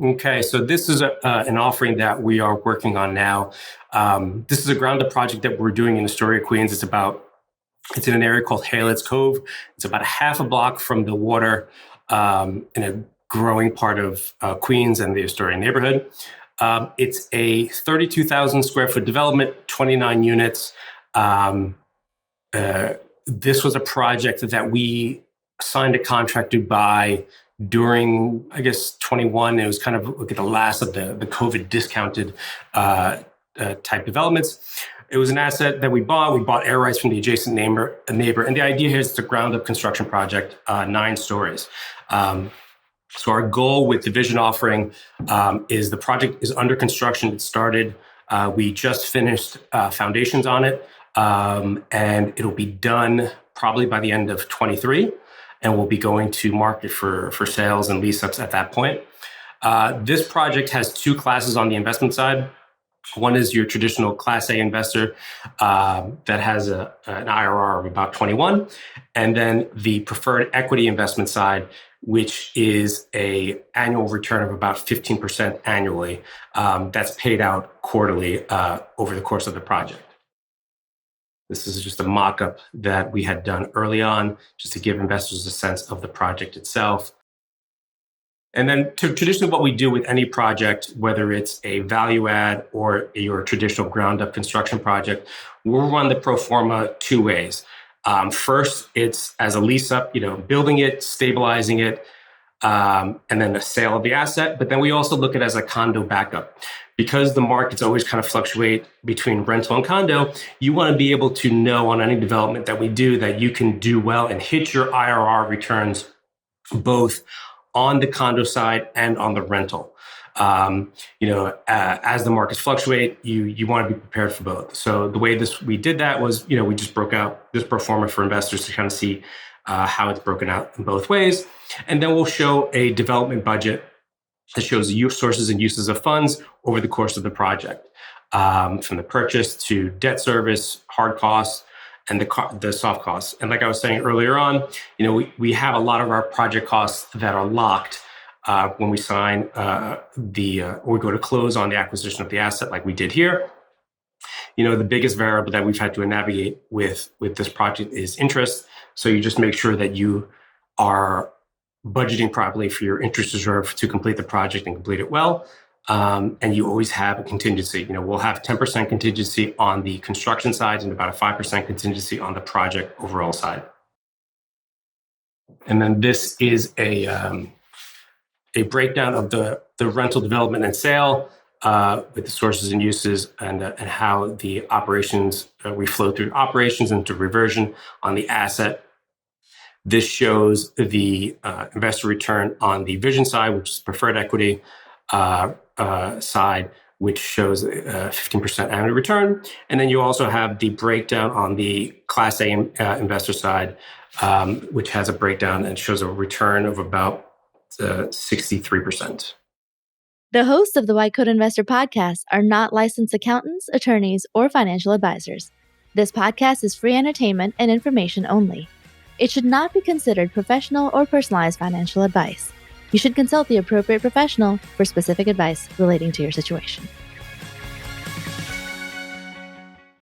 Okay, so this is an offering that we are working on now. This is a ground-up project that we're doing in Astoria, Queens. It's in an area called Haylets Cove. It's about a half a block from the water in a growing part of Queens and the Astoria neighborhood. It's a 32,000 square foot development, 29 units. This was a project that we signed a contract to buy during, I guess, 21. It was kind of the last of the COVID discounted type developments. It was an asset that we bought. We bought air rights from the adjacent neighbor. And the idea here is it's a ground-up construction project, 9 stories. So our goal with the Vision offering is the project is under construction. It started. We just finished foundations on it. And it'll be done probably by the end of 23. And we'll be going to market for sales and lease-ups at that point. This project has 2 classes on the investment side. One is your traditional Class A investor that has an IRR of about 21. And then the preferred equity investment side, which is an annual return of about 15% annually. That's paid out quarterly over the course of the project. This is just a mock-up that we had done early on, just to give investors a sense of the project itself. And then traditionally what we do with any project, whether it's a value add or your traditional ground-up construction project, we'll run the pro forma 2 ways. First, it's as a lease-up, building it, stabilizing it, and then the sale of the asset. But then we also look at it as a condo backup. Because the markets always kind of fluctuate between rental and condo, you want to be able to know on any development that we do that you can do well and hit your IRR returns both on the condo side and on the rental. As the markets fluctuate, you want to be prepared for both. So the way we did that was, we just broke out this pro forma for investors to kind of see how it's broken out in both ways. And then we'll show a development budget that shows the sources and uses of funds over the course of the project, from the purchase to debt service, hard costs, and the soft costs. And like I was saying earlier on, we have a lot of our project costs that are locked when we sign or we go to close on the acquisition of the asset, like we did here. The biggest variable that we've had to navigate with this project is interest. So you just make sure that you are budgeting properly for your interest reserve to complete the project and complete it well. And you always have a contingency. We'll have 10% contingency on the construction side and about a 5% contingency on the project overall side. And then this is a breakdown of the rental development and sale with the sources and uses and how the operations, we flow through operations into reversion on the asset. This shows the investor return on the Vision side, which is preferred equity side, which shows 15% annual return. And then you also have the breakdown on the Class A investor side, which has a breakdown and shows a return of about 63%. The hosts of the YQA Investor Podcast are not licensed accountants, attorneys, or financial advisors. This podcast is free entertainment and information only. It should not be considered professional or personalized financial advice. You should consult the appropriate professional for specific advice relating to your situation.